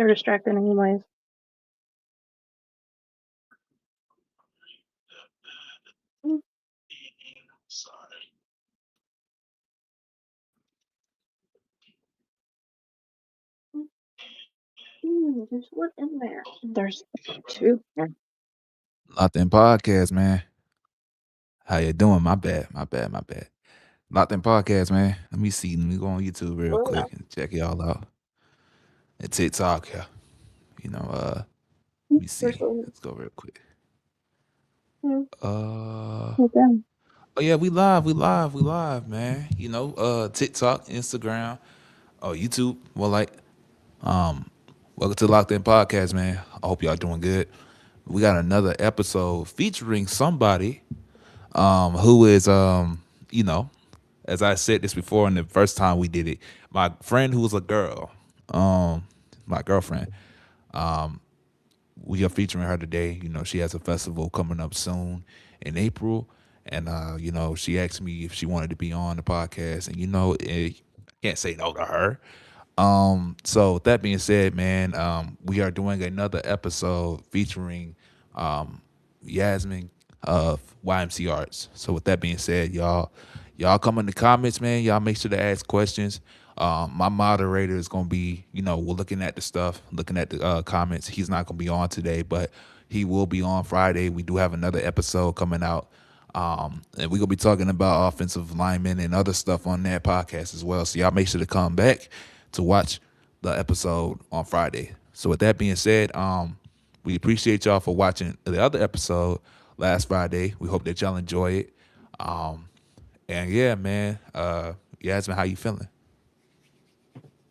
They're distracting anyways. There's one in there. There's two. Locked in podcast, man. How you doing? My bad. My bad. My bad. Locked in podcast, man. Let me see. Let me go on YouTube real quick and check y'all out. And TikTok, yeah. You know, let me see. Let's go real quick. Uh Okay. oh yeah, we live, man. You know, TikTok, Instagram, oh YouTube. Well, like, um, welcome to Locked In Podcast, man. I hope y'all doing good. We got another episode featuring somebody who is you know, as I said this before in the first time we did it, my friend who was a girl, um, my girlfriend, we are featuring her today. You know, she has a festival coming up soon in April, and she asked me if she wanted to be on the podcast, and I can't say no to her. So with that being said, man, we are doing another episode featuring Yasmine of YMC Arts. So with that being said, y'all come in the comments, man. Y'all make sure to ask questions. My moderator is gonna be, we're looking at the stuff, looking at the comments. He's not gonna be on today, but he will be on Friday. We do have another episode coming out. And we're gonna be talking about offensive linemen and other stuff on that podcast as well. So y'all make sure to come back to watch the episode on Friday. So with that being said, we appreciate y'all for watching the other episode last Friday. We hope that y'all enjoy it. Um, and yeah, man, Yasmin, how you feeling?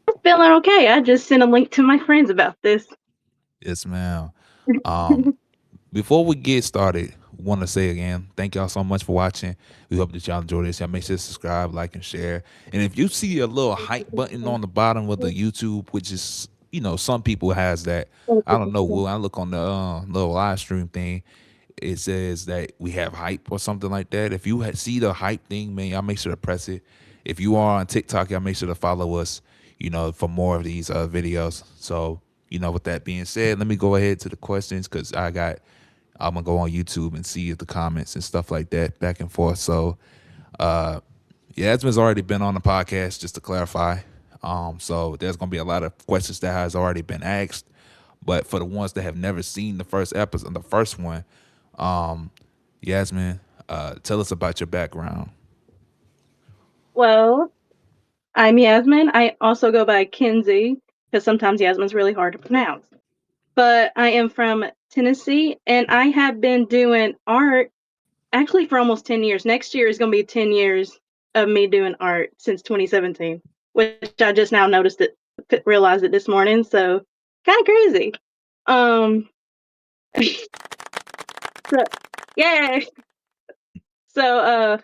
I'm feeling okay. I just sent a link to my friends about this. Yes, ma'am. Um, Before we get started, want to say again, thank y'all so much for watching. We hope that y'all enjoy this. Y'all make sure to subscribe, like, and share. And if you see a little hype button on the bottom of the YouTube, which is, some people has that. I don't know. When I look on the little live stream thing, it says that we have hype or something like that. If you see the hype thing, man, y'all make sure to press it. If you are on TikTok, y'all make sure to follow us, for more of these videos. So, with that being said, let me go ahead to the questions because I'm gonna go on YouTube and see if the comments and stuff like that back and forth. So, Yasmin's already been on the podcast, just to clarify. So there's gonna be a lot of questions that has already been asked. But for the ones that have never seen the first episode, the first one, um, Yasmin, tell us about your background. Well, I'm Yasmine. I also go by Kinsey because sometimes Yasmine's really hard to pronounce. But I am from Tennessee and I have been doing art actually for almost 10 years. Next year is going to be 10 years of me doing art since 2017, which I just now noticed it, realized it this morning. So kind of crazy. Um, so, yeah. So,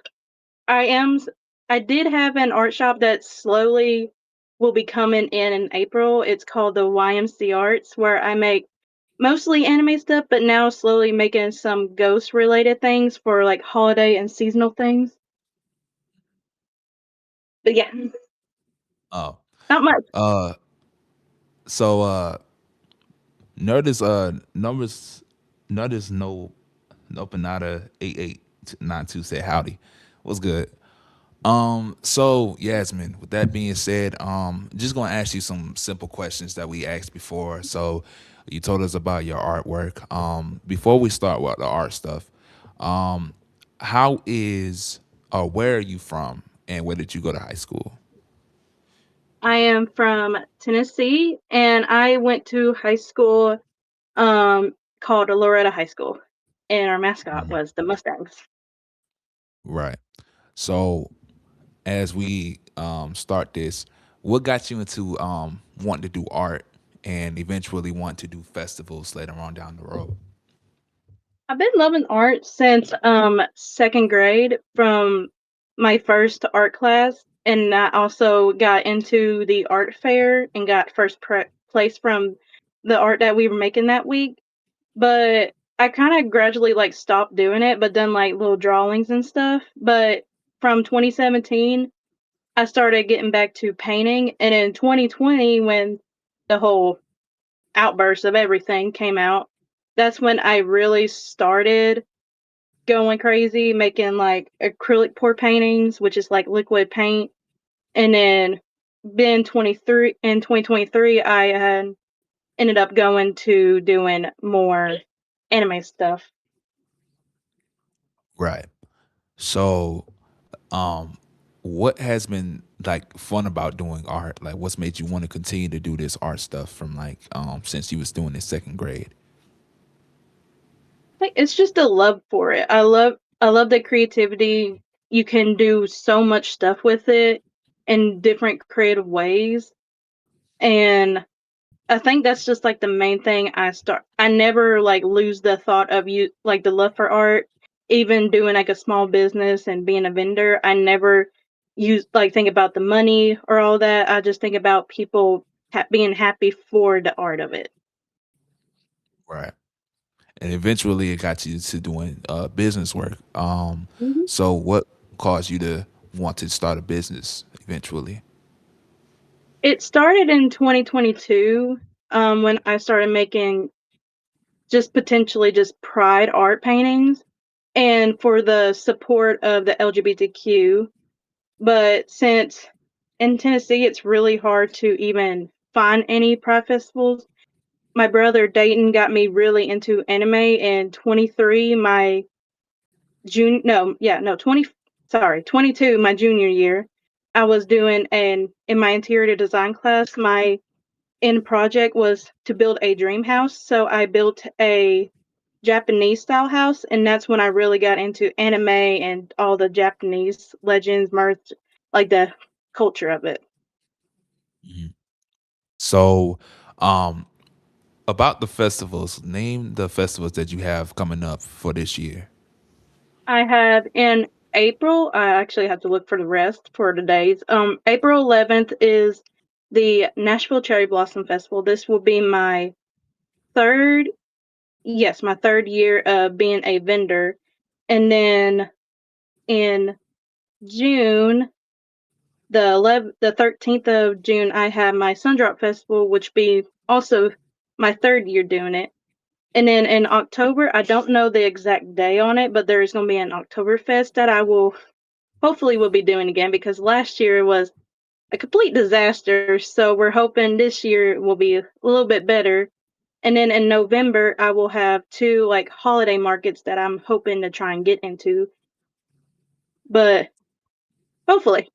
I am. I did have an art shop that slowly will be coming in April. It's called the YMC Arts, where I make mostly anime stuff, but now slowly making some ghost related things for like holiday and seasonal things. But yeah, Oh, not much. uh, so Nerdist Nerdist no Panada 8892 said howdy. What's good? So Yasmin, with that being said, just gonna ask you some simple questions that we asked before. So you told us about your artwork. Before we start with the art stuff, um, how is or where are you from and where did you go to high school? I am from Tennessee, and I went to high school called Loretta High School, and our mascot Mhm. was the Mustangs. Right. So as we start this, what got you into wanting to do art and eventually want to do festivals later on down the road? I've been loving art since second grade from my first art class, and I also got into the art fair and got first place from the art that we were making that week. But I kind of gradually like stopped doing it, but done like little drawings and stuff. But from 2017, I started getting back to painting, and in 2020, when the whole outburst of everything came out, that's when I really started going crazy, making like acrylic pour paintings, which is like liquid paint. And then then 23 in 2023, I had ended up going to doing more anime stuff. Right. So, um, what has been like fun about doing art? Like, what's made you want to continue to do this art stuff from like since you was doing this second grade? Like it's just a love for it. I love the creativity. You can do so much stuff with it in different creative ways. And I think that's just like the main thing I never like lose the thought of you like the love for art, even doing like a small business and being a vendor. I never use like think about the money or all that. I just think about people being happy for the art of it. Right. And eventually, it got you to doing business work. Mhm. So what caused you to want to start a business eventually? It started in 2022 when I started making just potentially just pride art paintings and for the support of the LGBTQ. But since in Tennessee, it's really hard to even find any pride festivals. My brother Dayton got me really into anime in 23, my June, no, yeah, no, 20, sorry, 22, my junior year. I was doing in my interior design class, my end project was to build a dream house. So I built a Japanese style house, and that's when I really got into anime and all the Japanese legends, mirth, like the culture of it. Mhm. So, um, about the festivals, name the festivals that you have coming up for this year. I have in April, I actually have to look for the rest for the days. April 11th is the Nashville Cherry Blossom Festival. This will be my third, yes, my third year of being a vendor. And then in June, the 13th of June, I have my Sundrop Festival, which be also my third year doing it. And then in October, I don't know the exact day on it, but there is going to be an Oktoberfest that I will hopefully we'll be doing again because last year was a complete disaster. So we're hoping this year will be a little bit better. And then in November, I will have two like holiday markets that I'm hoping to try and get into. But hopefully,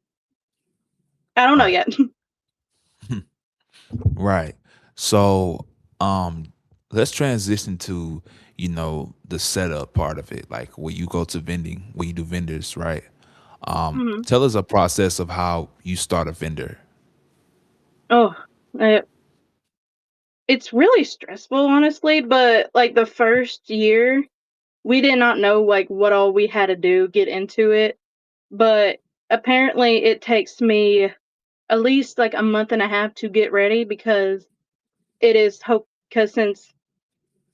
I don't know Right. yet. Right. So, um, let's transition to, the setup part of it, like where you go to vending, where you do vendors, right? Mhm. Tell us a process of how you start a vendor. Oh, uh, it's really stressful, honestly. But like the first year, we did not know like what all we had to do get into it. But apparently, it takes me at least like a month and a half to get ready because it is hope because since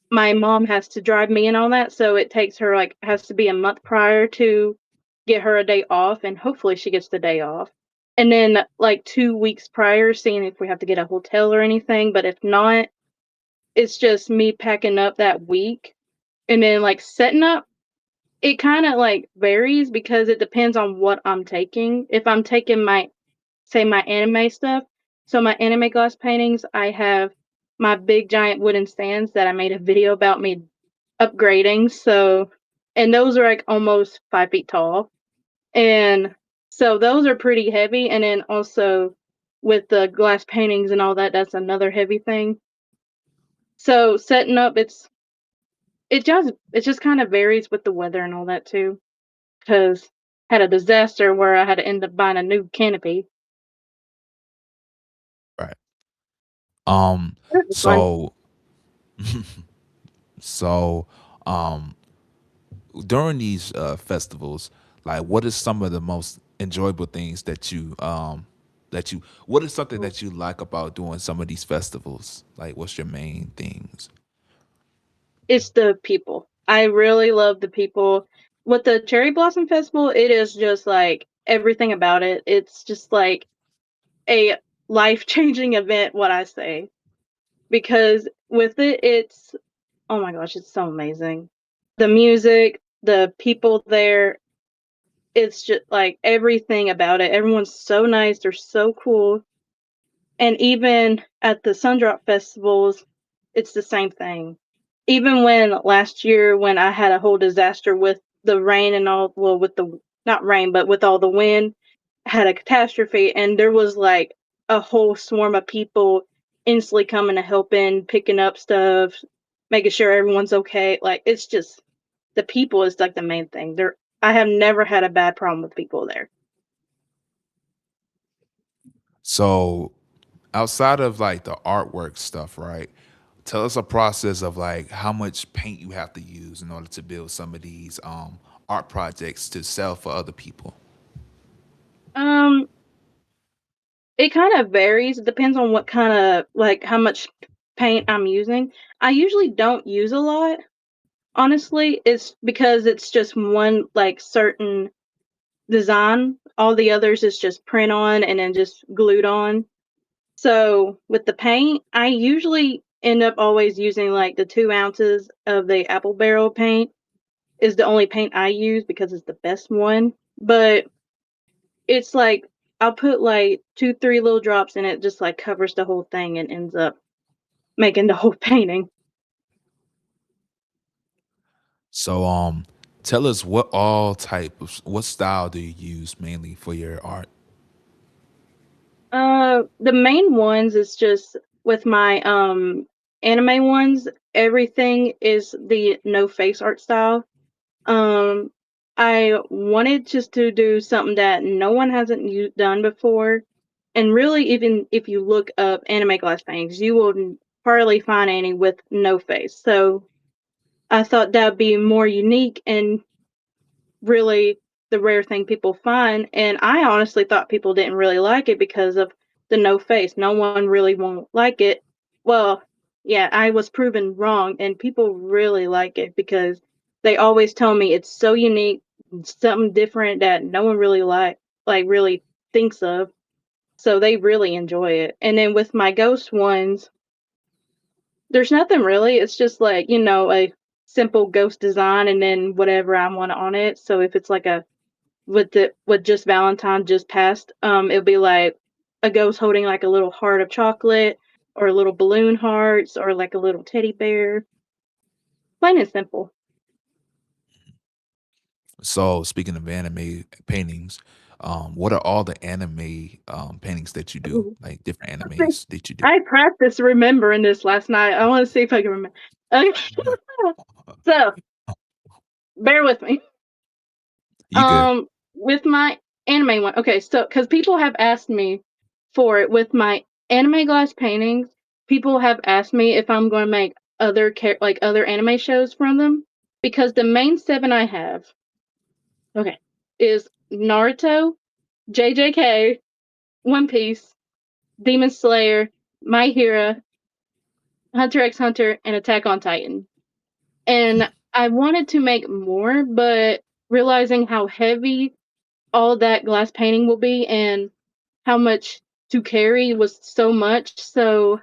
my mom has to drive me and all that, so it takes her like has to be a month prior to get her a day off, and hopefully she gets the day off. And then like 2 weeks prior, seeing if we have to get a hotel or anything. But if not, it's just me packing up that week and then like setting up. It kind of like varies because it depends on what I'm taking. If I'm taking my say my anime stuff. So my anime glass paintings, I have my big giant wooden stands that I made a video about me upgrading. So, and those are like almost 5 feet tall. And so those are pretty heavy. And then also with the glass paintings and all that, that's another heavy thing. So setting up, it just kind of varies with the weather and all that too. Cause had a disaster where I had to end up buying a new canopy. Right. Um, It was fun. so, so, um, during these festivals, like what is some of the most enjoyable things what is something that you like about doing some of these festivals? Like what's your main things? It's the people. I really love the people. With the Cherry Blossom Festival, it is just like everything about it. It's just like a life-changing event, what I say. because with it, it's oh my gosh, it's so amazing. The music, the people there, it's just like everything about it. Everyone's so nice, they're so cool. And even at the Sundrop festivals, it's the same thing. Even when last year when I had a whole disaster with the rain and all, well, with the not rain, but with all the wind, I had a catastrophe, and there was like a whole swarm of people instantly coming to help in, picking up stuff, making sure everyone's okay. Like it's just the people is like the main thing. I have never had a bad problem with people there. So outside of like the artwork stuff, right? Tell us a process of like how much paint you have to use in order to build some of these art projects to sell for other people. Um, it kind of varies. It depends on what kind of like how much paint I'm using. I usually don't use a lot. Honestly, it's because it's just one like certain design. All the others is just print on and then just glued on. So with the paint, I usually end up always using like the 2 ounces of the apple barrel paint is the only paint I use because it's the best one. But it's like I'll put like 2, 3 little drops and it just like covers the whole thing and ends up making the whole painting. So tell us what all type of what style do you use mainly for your art? The main ones is just with my anime ones, everything is the no face art style. Um, I wanted just to do something that no one hasn't done before. And really, even if you look up anime glass paintings, you will hardly find any with no face. So I thought that'd be more unique and really the rare thing people find. And I honestly thought people didn't really like it because of the no face. No one really won't like it. Well, yeah, I was proven wrong, and people really like it because they always tell me it's so unique, something different that no one really really thinks of. So they really enjoy it. And then with my ghost ones, there's nothing really. It's just like, a simple ghost design and then whatever I want on it. So if it's like a with just Valentine just passed, it'll be like a ghost holding like a little heart of chocolate or little balloon hearts or like a little teddy bear. Plain and simple. So speaking of anime paintings, what are all the anime paintings that you do? Ooh. Like different animes that you do? I practiced remembering this last night. I want to see if I can remember. Okay. So bear with me. You good? With my anime one. Okay, so because people have asked me for it with my anime glass paintings, people have asked me if I'm going to make like other anime shows from them because the main seven I have, okay, is Naruto, JJK, One Piece, Demon Slayer, My Hero, Hunter x Hunter, and Attack on Titan. And I wanted to make more, but realizing how heavy all that glass painting will be and how much to carry was so much. So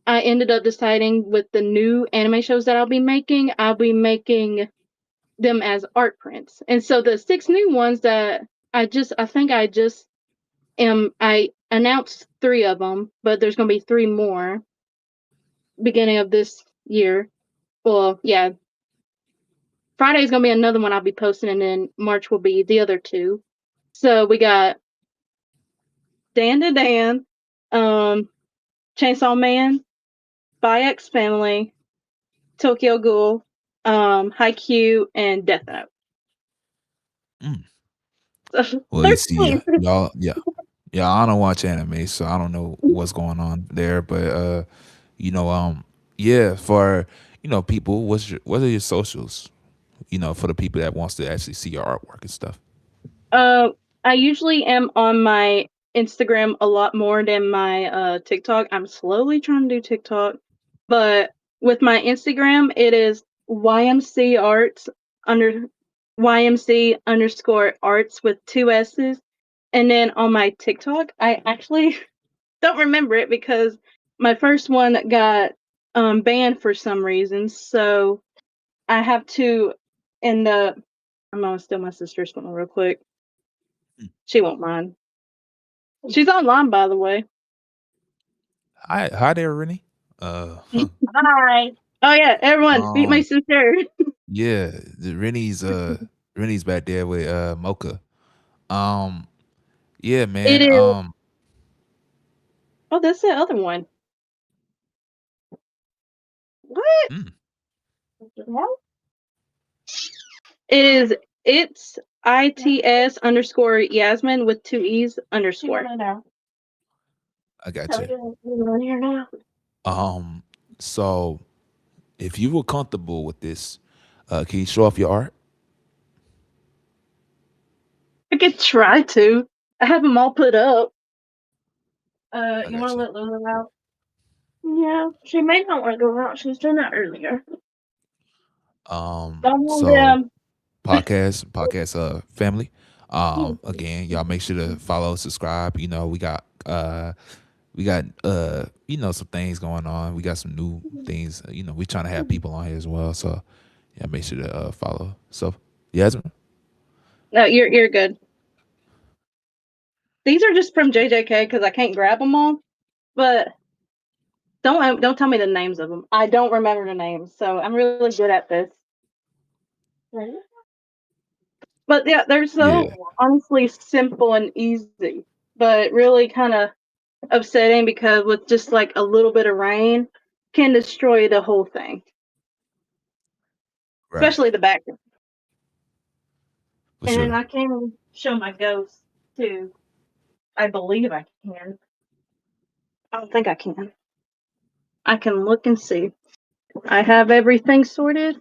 I ended up deciding with the new anime shows that I'll be making them as art prints. And so the 6 new ones that I think I announced 3 of them, but there's going to be 3 more beginning of this year. Well, yeah, Friday's going to be another one I'll be posting, and then March will be the other 2. So we got Dan to Dan, um, Chainsaw Man, Spy X Family, Tokyo Ghoul, Haikyuu, and Death Note. Mm. So Well, you see, 13. yeah, I don't watch anime, so I don't know what's going on there. But you know, yeah, for people, what are your socials? For the people that wants to actually see your artwork and stuff. Uh, I usually am on my Instagram a lot more than my TikTok. I'm slowly trying to do TikTok, but with my Instagram, it is YMC Arts under YMC underscore arts with 2 S's. And then on my TikTok, I actually don't remember it because my first one got banned for some reason, so I have to end up. I'm gonna steal my sister's phone real quick. She won't mind. She's online, by the way. Hi there, Rennie. Hi. Oh yeah, everyone, meet my um, sister. yeah, Rennie's back there with Mocha. Um, yeah, It man. is. Oh, that's the other one. What? Mm, It is. It's its underscore Yasmin with two e's underscore. I got you. Um, so if you were comfortable with this, can you show off your art? I could try to. I have them all put up. I You want got to you. let Lulu out? Yeah, she may not want to go out. She was doing that earlier. Don't want So them. podcast family. Again, y'all make sure to follow, subscribe. You know, we got some things going on. We got some new things. You know, we trying to have people on here as well. So yeah, make sure to follow. So Yasmin. No, you're good. These are just from JJK because I can't grab them all. But don't tell me the names of them. I don't remember the names, so I'm really good at this. But yeah, they're so Yeah, honestly simple and easy, but really kind of upsetting because with just like a little bit of rain can destroy the whole thing, right. especially the background. For And then sure. I can show my ghost too. I believe I can. I don't think I can. I can look and see. I have everything sorted.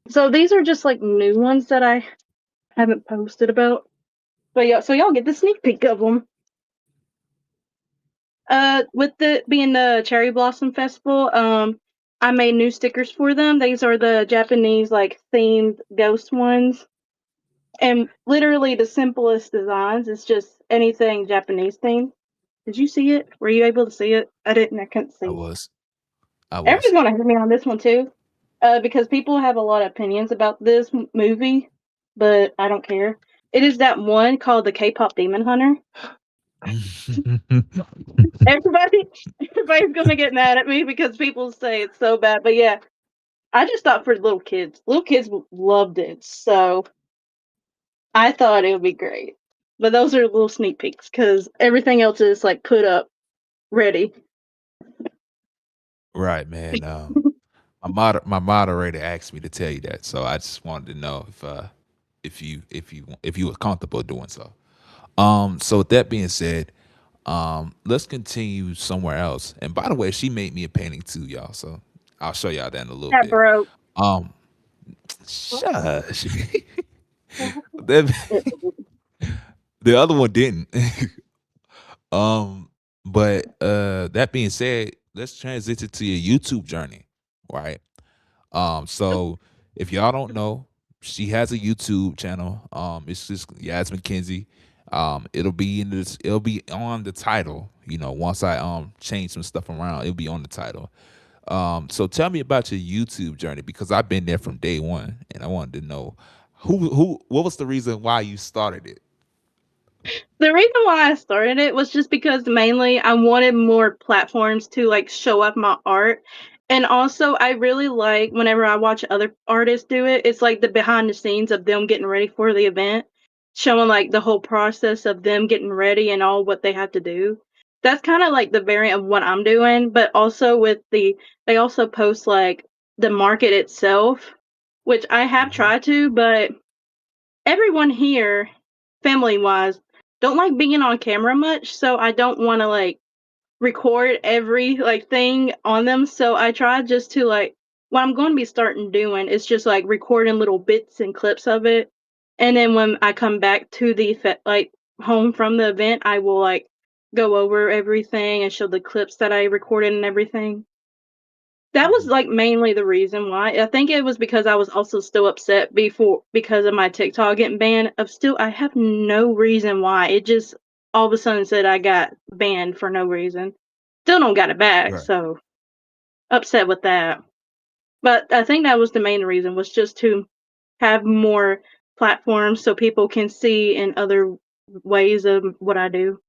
So these are just like new ones that I haven't posted about. But yeah, so y'all get the sneak peek of them. With it being the Cherry Blossom Festival, I made new stickers for them. These are the Japanese like themed ghost ones, and literally the simplest designs. It's just anything Japanese themed. Did you see it? Were you able to see it? I didn't. I couldn't I see. was. I Everyone's was. gonna hit me on this one too, because people have a lot of opinions about this movie, but I don't care. It is that one called the K-pop Demon Hunter. Everybody, everybody's gonna get mad at me because people say it's so bad. But yeah, I just thought for little kids. Little kids loved it, so I thought it would be great. But those are little sneak peeks because everything else is like put up ready. Right, man. My moderator asked me to tell you that, so I just wanted to know if you were comfortable doing so. So with that being said, let's continue somewhere else. And by the way, she made me a painting too, y'all. So I'll show y'all that in a little That bit. broke. Um, shush. That, the other one didn't. um, but that being said, let's transition to your YouTube journey, right? So if y'all don't know, she has a YouTube channel. It's just Yasmin Kinsey. It'll be on the title. You know, once I change some stuff around, it'll be on the title. So tell me about your YouTube journey because I've been there from day one, and I wanted to know what was the reason why you started it. The reason why I started it was just because mainly I wanted more platforms to like show up my art. And also I really like whenever I watch other artists do it, it's like the behind the scenes of them getting ready for the event, showing like the whole process of them getting ready and all what they have to do. That's kind of like the variant of what I'm doing, but also with they also post like the market itself, which I have Mhm. tried to, but everyone here, family wise, don't like being on camera much, so I don't want to like record every like thing on them. So I try just to like what I'm going to be starting doing is just like recording little bits and clips of it, and then when I come back to the like home from the event, I will like go over everything and show the clips that I recorded and everything. That was, Mhm. like, mainly the reason why. I think it was because I was also still upset before because of my TikTok getting banned. I have no reason why. It just all of a sudden said I got banned for no reason. Still don't got it back, Right. so upset with that. But I think that was the main reason was just to have more platforms so people can see in other ways of what I do.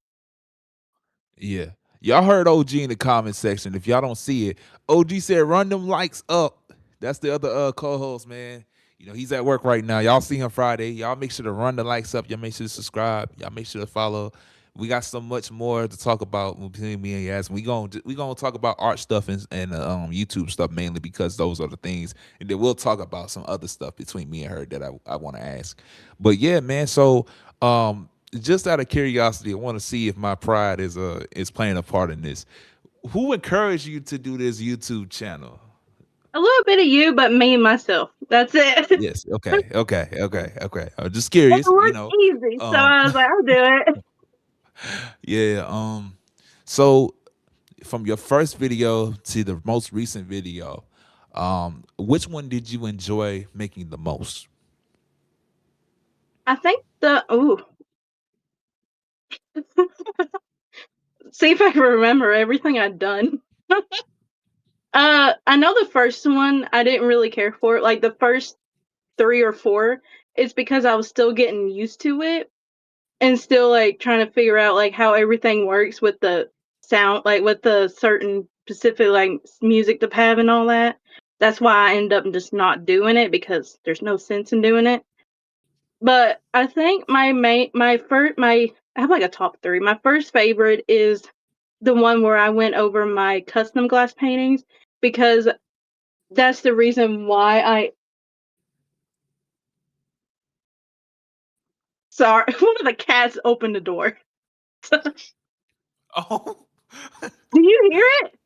Yeah. Y'all heard OG in the comment section. If y'all don't see it, OG said run them likes up. That's the other co-host, man. You know, he's at work right now. Y'all see him Friday. Y'all make sure to run the likes up. Y'all make sure to subscribe. Y'all make sure to follow. We got so much more to talk about between me and Yas. We gonna talk about art stuff and YouTube stuff mainly because those are the things, and then we'll talk about some other stuff between me and her that I want to ask. But yeah, man. So just out of curiosity, I want to see if my pride is playing a part in this. Who encouraged you to do this YouTube channel? A little bit of you, but me and myself. That's it. It Yes. Okay. Okay. Okay. Okay. I'm just curious. was easy, so Um, I was like, I'll do it. yeah. So from your first video to the most recent video, which one did you enjoy making the most? I think the see if I can remember everything I'd done. I know the first one I didn't really care for it. Like the first 3 or 4, it's because I was still getting used to it and still like trying to figure out like how everything works with the sound, like with the certain specific like music to have and all that. That's why I end up just not doing it because there's no sense in doing it. But I think my I have like a top 3. My first favorite is the one where I went over my custom glass paintings because that's the reason why I sorry, one of the cats opened the door. Do Oh, you hear it?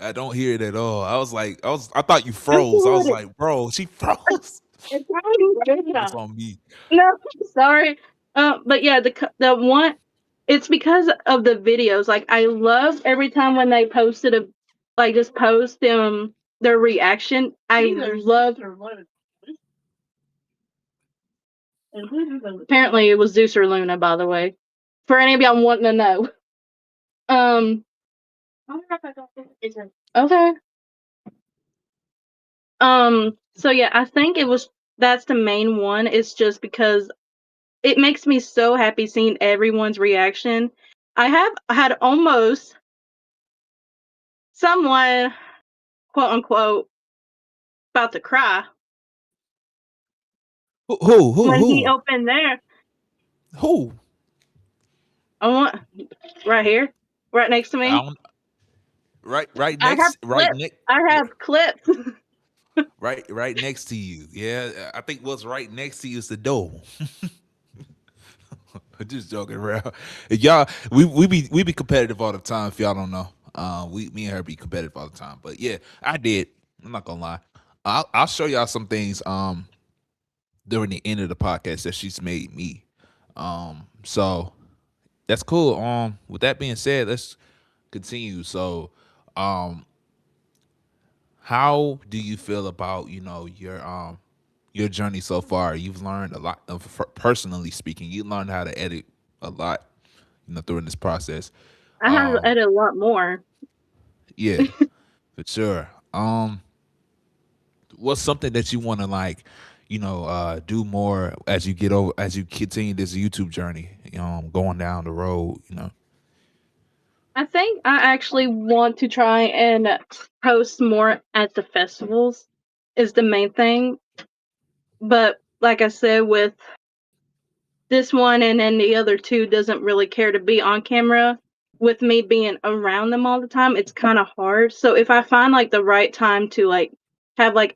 I don't hear it at all. I thought you I'm froze. I was sorry. like, bro, she froze. It's probably That's right. on me. No, sorry. But yeah, the one it's because of the videos. Like I love every time when they posted a like just post their reaction. I love. Apparently, it was Zeus or Luna, by the way. For any of y'all wanting to know. Um. Okay. So yeah, I think it was that's the main one. It's just because it makes me so happy seeing everyone's reaction. I have had almost someone, quote unquote, about to cry when he Who? opened there. Who? I want right here, right next to I me. don't, right I have next, right clips. next, I have clips. right next to you. Yeah, I think what's right next to you is the door. Just joking around. Y'all, we be competitive all the time. If y'all don't know, me and her be competitive all the time. But yeah, I did. I'm not gonna lie. I'll show y'all some things during the end of the podcast that she's made me. So that's cool. With that being said, let's continue. So, um, how do you feel about your journey so far? You've learned a lot of, personally speaking. You learned how to edit a lot, during this process. I have Um, edited a lot more. yeah, for sure. What's something that you want to do more as you continue this YouTube journey, going down the road. I think I actually want to try and post more at the festivals is the main thing. But like I said, with this one and then the other two doesn't really care to be on camera. With me being around them all the time, it's kind of hard. So if I find like the right time to like have like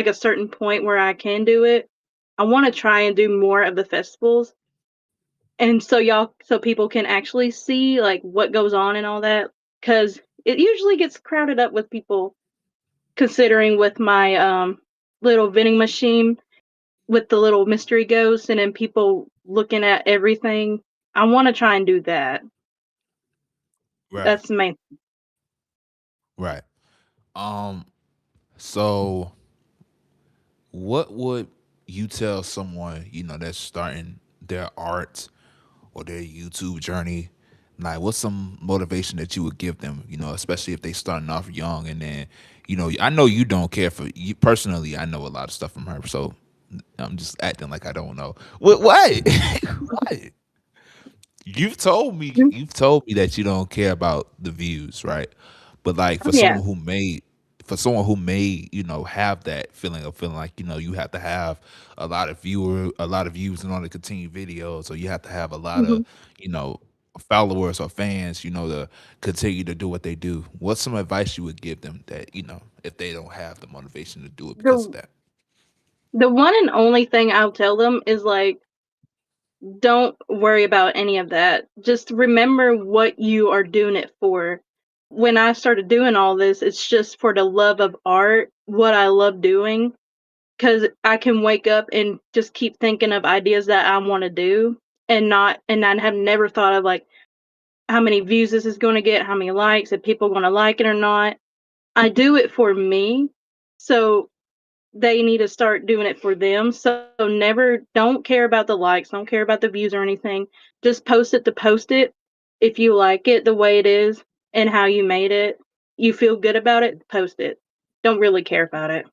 a certain point where I can do it, I want to try and do more of the festivals. And so people can actually see like what goes on and all that cuz it usually gets crowded up with people considering with my little vending machine with the little mystery ghosts and then people looking at everything. I want to try and do that. Right, That's the main. right. Um, so what would you tell someone that's starting their art or their YouTube journey Like, what's some motivation that you would give them? Especially if they starting off young, and then, I know you don't care for you personally. I know a lot of stuff from her, so I'm just acting like I don't know. What? What? You've told me that you don't care about the views, right? But like Oh, yeah. for someone who may, have that feeling of feeling like, you have to have a lot of views in order to continue videos, or you have to have a lot of, Mhm. you know, followers or fans, to continue to do what they do. What's some advice you would give them that, if they don't have the motivation to do it because of The that? the one and only thing I'll tell them is, like, don't worry about any of that. Just remember what you are doing it for. When I started doing all this, it's just for the love of art, what I love doing, because I can wake up and just keep thinking of ideas that I wanna do, and I have never thought of, like, how many views this is gonna get, how many likes, if people gonna like it or not. I do it for me, so they need to start doing it for them. So never don't care about the likes, don't care about the views or anything. Just post it to post it. If you like it the way it is and how you made it, you feel good about it, post it. Don't really care about it.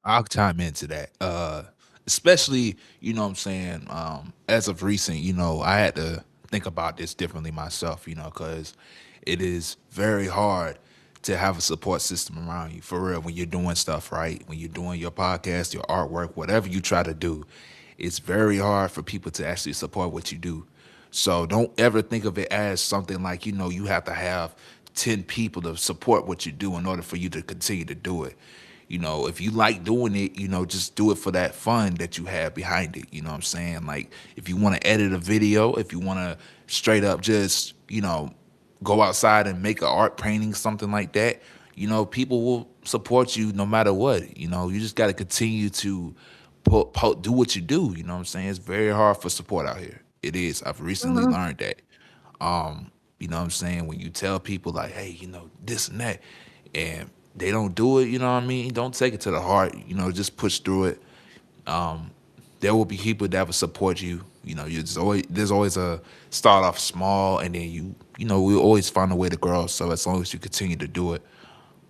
I'll chime into that. Especially, what I'm saying, as of recent, I had to think about this differently myself, because it is very hard to have a support system around you for real when you're doing stuff right, when you're doing your podcast, your artwork, whatever you try to do. It's very hard for people to actually support what you do. So don't ever think of it as something like, you have to have 10 people to support what you do in order for you to continue to do it. If you like doing it, just do it for that fun that you have behind it. You know what I'm saying? Like, if you want to edit a video, if you want to straight up just, go outside and make an art painting, something like that, people will support you no matter what. You just got to continue to do what you do. You know what I'm saying? It's very hard for support out here. It is. I've recently Mhm, learned that. You know what I'm saying? When you tell people like, hey, this and that, and they don't do it, you know what I mean? Don't take it to the heart, just push through it. There will be people that will support you. There's always a start off small, and then we always find a way to grow. So as long as you continue to do it,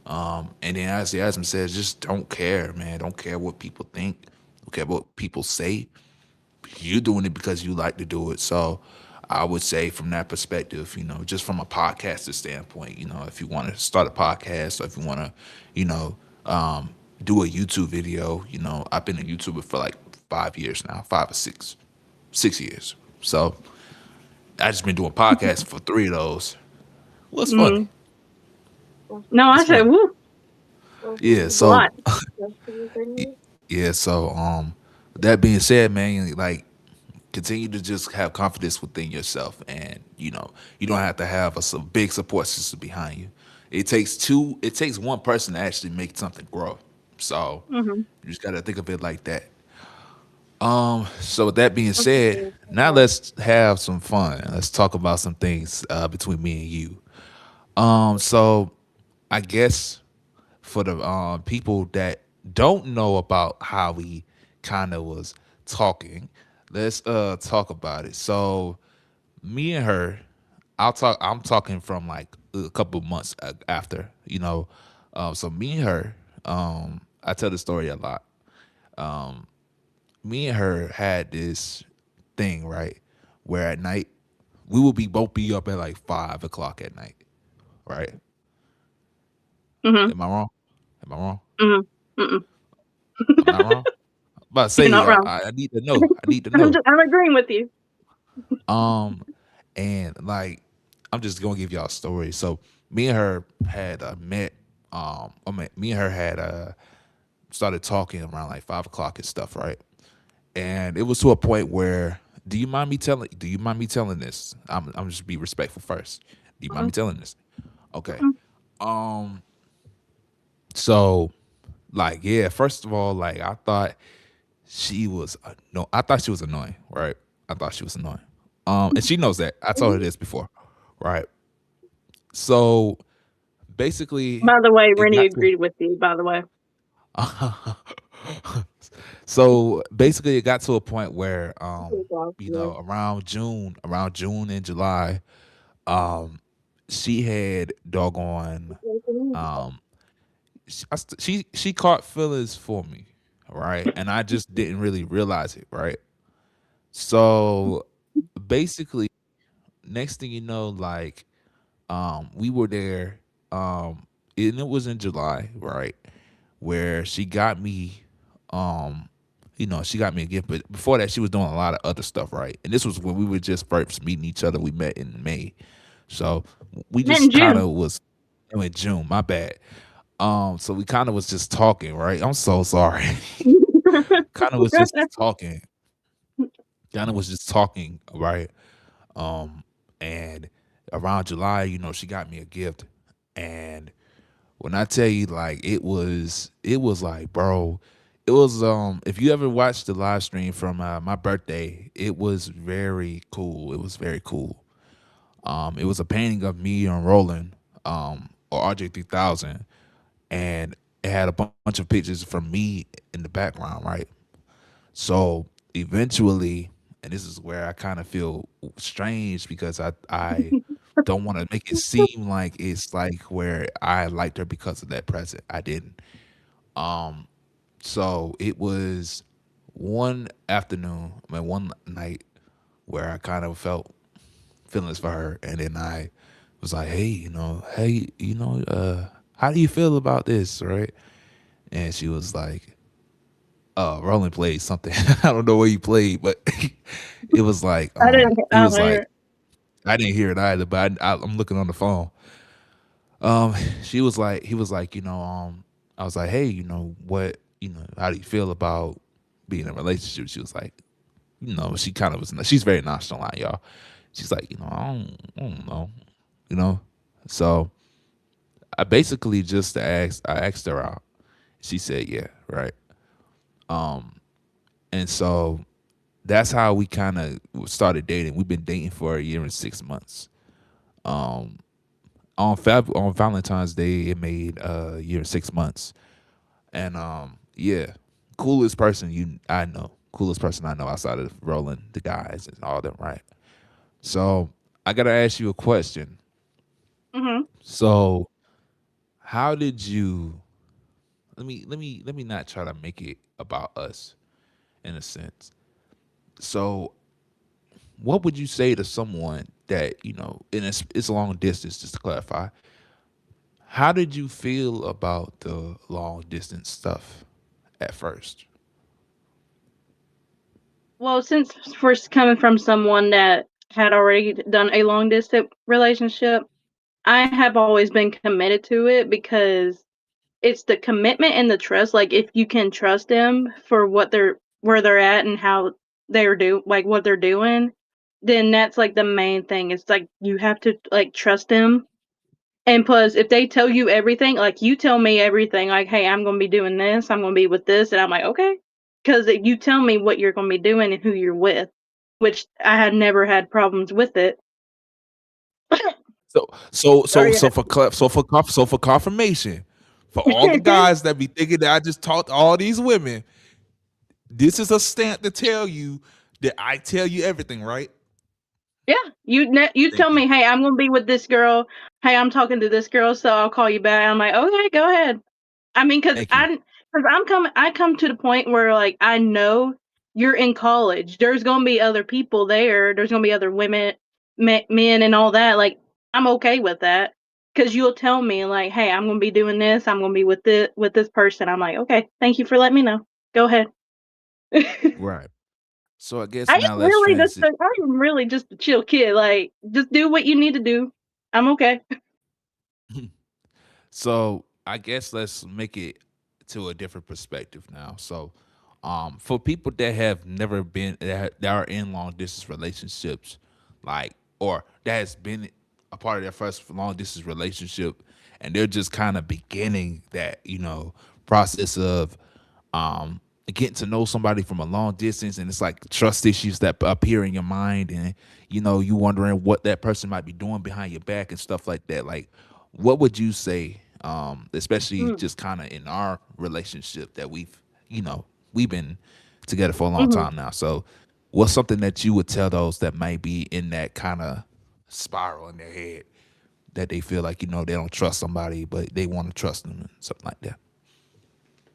and then as Yasmin says, just don't care, man. Don't care what people think. Don't care what people say. You're doing it because you like to do it. So I would say from that perspective, just from a podcaster standpoint, if you want to start a podcast, or if you want to, you know, um, do a YouTube video, I've been a YouTuber for like 5 years now, 5 or 6, 6 years. So I just been doing podcasts for 3 of those. What's funny? mhm. No, I It's said, funny. "Woo, Yeah. it's a lot." Y- yeah. So with that being said, man, like, continue to just have confidence within yourself, and you don't have to have big support system behind you. It takes one person to actually make something grow. So Mhm. you just got to think of it like that. So with that being said, now let's have some fun. Let's talk about some things between me and you. So I guess for the people that don't know about how we kind of was talking, let's talk about it. So me and her, I'm talking from like a couple months after, so me and her, I tell the story a lot. Me and her had this thing, right, where at night we would be both be up at like 5 o'clock at night, right? Mhm. Am I wrong? Am I wrong? Mhm. Mm-mm. I'm not wrong. About to You're say, not wrong. I need to know. I need to know. I'm agreeing with you. Um, and like, I'm just gonna give y'all a story. So me and her had met. Me and her had started talking around like 5 o'clock and stuff, right? And it was to a point where, do you mind me telling? Do you mind me telling this? I'm just be respectful first. Do you mind me Mm-mm. telling this? Okay. Mm-mm. Um. So, like, yeah. First of all, like, I thought she was annoying, right? I thought she was annoying. And she knows that. I told her this before, right? So basically, By the way, it Rennie got to agreed with you, by the way. So basically, it got to a point where, you Yeah. know, around June and July, um, she had doggone, um, she caught feelings for me, right? And I just didn't really realize it, right? So basically, next thing you know, like, we were there, and it was in July, right? Where she got me, um, you know, she got me a gift. But before that, she was doing a lot of other stuff, right? And this was when we were just first meeting each other. We met in May, so we Met in just kind June. of was in June. My bad. So we kind of was just talking, right? I'm so sorry. Kind of was just talking. Kind of was just talking, right? Um, and around July, you know, she got me a gift, and when I tell you, like, it was like, bro, it was, if you ever watched the live stream from my birthday, it was very cool. It was very cool. It was a painting of me and Roland, or RJ 3000, and it had a bunch of pictures from me in the background, right? So eventually, and this is where I kind of feel strange because I don't want to make it seem like it's like where I liked her because of that present. I didn't. Um, so it was one afternoon, I mean one night where I kind of felt feelings for her, and then I was like, hey, how do you feel about this, right? And she was like, Roland played something. I don't know what he played, but it was like, I didn't. he I don't was hear like, it. I didn't hear it either, but I'm looking on the phone. She was like, he was like, I was like, hey, how do you feel about being in a relationship? She was like, she kind of was, she's very nonchalant, y'all. She's like, I don't know, you know. So I basically just I asked her out. She said, yeah, right. Um, and so that's how we kind of started dating. We've been dating for a year and 6 months. Um, on Valentine's Day, it made a year and 6 months, and yeah, coolest person I know outside of Roland, the guys, and all them, right? So I gotta ask you a question. Hmm. So how did you? Let me not try to make it about us in a sense. So what would you say to someone that, and it's a long distance, just to clarify, how did you feel about the long distance stuff at first? Well, since first coming from someone that had already done a long distance relationship, I have always been committed to it because it's the commitment and the trust. Like if you can trust them for where they're at and how like what they're doing, then that's like the main thing. It's like you have to like trust them. And plus, if they tell you everything, like you tell me everything, like, hey, I'm going to be doing this, I'm going to be with this, and I'm like, okay, because you tell me what you're going to be doing and who you're with, which I had never had problems with it. So so so Sorry. so for cla- so for confirmation, for all the guys that be thinking that I just talked to all these women, this is a stamp to tell you that I tell you everything, right? Yeah, you tell Thank you. me, hey, I'm gonna be with this girl. Hey, I'm talking to this girl, so I'll call you back. I'm like, okay, go ahead. I mean, Thank you. I come to the point where like I know you're in college. There's gonna be other people there. There's gonna be other women, men, and all that. Like I'm okay with that because you'll tell me like, hey, I'm gonna be doing this. I'm gonna be with this person. I'm like, okay, thank you for letting me know. Go ahead. Right. So I guess now let's I am really just a chill kid. Like, just do what you need to do. I'm okay. So I guess let's make it to a different perspective now. So, for people that have never been that are in long distance relationships, like, or that has been a part of their first long distance relationship, and they're just kind of beginning that process of getting to know somebody from a long distance, and it's like trust issues that appear in your mind, and you wondering what that person might be doing behind your back and stuff like that. Like, what would you say, especially Mm. just kind of in our relationship that we've we've been together for a long Mhm. time now. So, what's something that you would tell those that might be in that kind of spiral in their head that they feel like they don't trust somebody, but they want to trust them and something like that?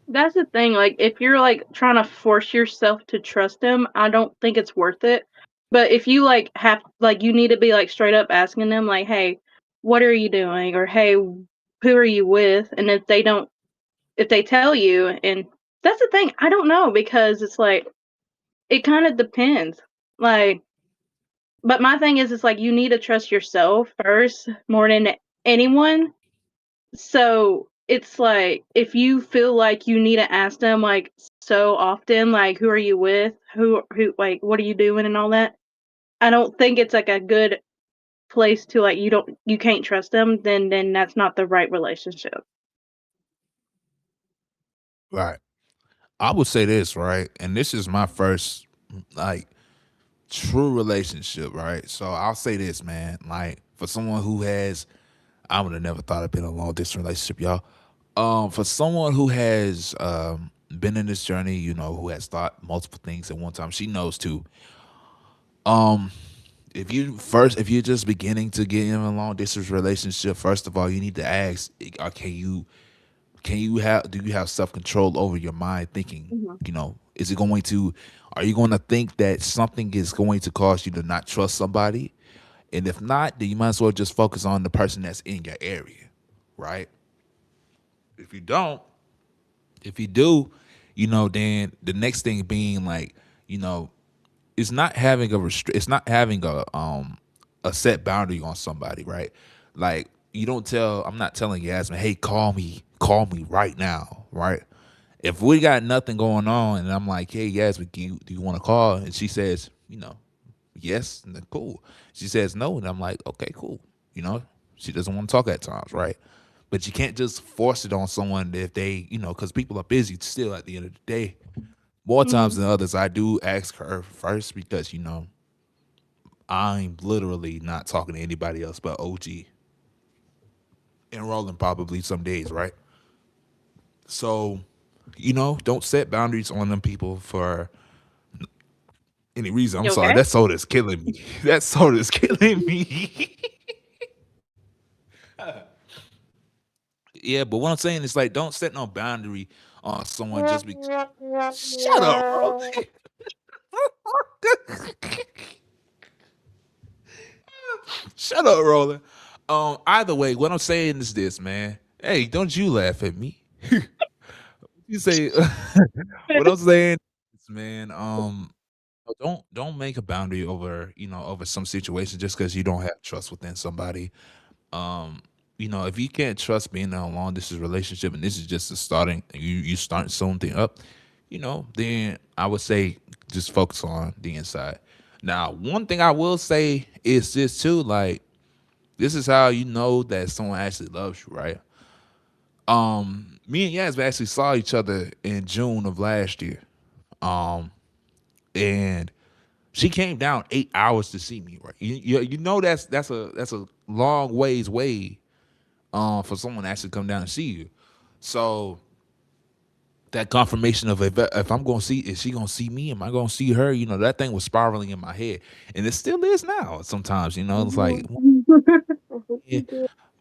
That's the thing, like, if you're, like, trying to force yourself to trust him, I don't think it's worth it. But if you, like, you need to be, like, straight up asking them, like, "Hey, what are you doing?" Or, "Hey, who are you with?" And if they tell you, and that's the thing, I don't know, because it's like, it kinda depends. Like, but my thing is, it's like, you need to trust yourself first more than anyone. So, it's like, if you feel like you need to ask them, like, so often, like, "Who are you with? Who like, what are you doing?" and all that, I don't think it's, like, a good place to, like, you can't trust them, then that's not the right relationship. Right. I would say this, right? And this is my first like true relationship, right? So I'll say this, man. Like for someone who has I would have never thought I'd been in a long distance relationship, y'all. For someone who has been in this journey, who has thought multiple things at one time, she knows too. Um, if you're just beginning to get in a long distance relationship, first of all, you need to ask, can you have do you have self control over your mind thinking? Mhm, Is it going to are you going to think that something is going to cause you to not trust somebody? And if not, then you might as well just focus on the person that's in your area, right? If you don't, if you do, then the next thing being like, you know, it's not having it's not having a set boundary on somebody, right? Like you don't tell I'm not telling Yasmin, hey, call me right now, right? If we got nothing going on and I'm like, hey Yasmin, do you want to call? And she says, yes, and then cool. She says no, and I'm like, okay, cool. You know, she doesn't want to talk at times, right? But you can't just force it on someone if they, because people are busy still at the end of the day. More times mhm. than others, I do ask her first because, I'm literally not talking to anybody else but OG and rolling probably some days, right? So, don't set boundaries on them people for any reason. I'm You sorry, okay? that soda's killing me. That soda's killing me. Yeah, but what I'm saying is like, don't set no boundary on someone just be. Shut up, bro. Shut up, Roland. Either way, what I'm saying is this, man. Hey, don't you laugh at me. You say what I'm saying is, man, don't make a boundary over, over some situation just because you don't have trust within somebody. Um, if you can't trust being in a long distance relationship and this is just the starting, you start something up, then I would say just focus on the inside. Now, one thing I will say is this too, like this is how you know that someone actually loves you, right? Me and Yas actually saw each other in June of last year. Um, and she came down 8 hours to see me, right? You know that's a long ways way for someone to actually come down and see you. So that confirmation of if I'm gonna see, is she gonna see me? Am I gonna see her? That thing was spiraling in my head, and it still is now. Sometimes, it's like Mhm. yeah,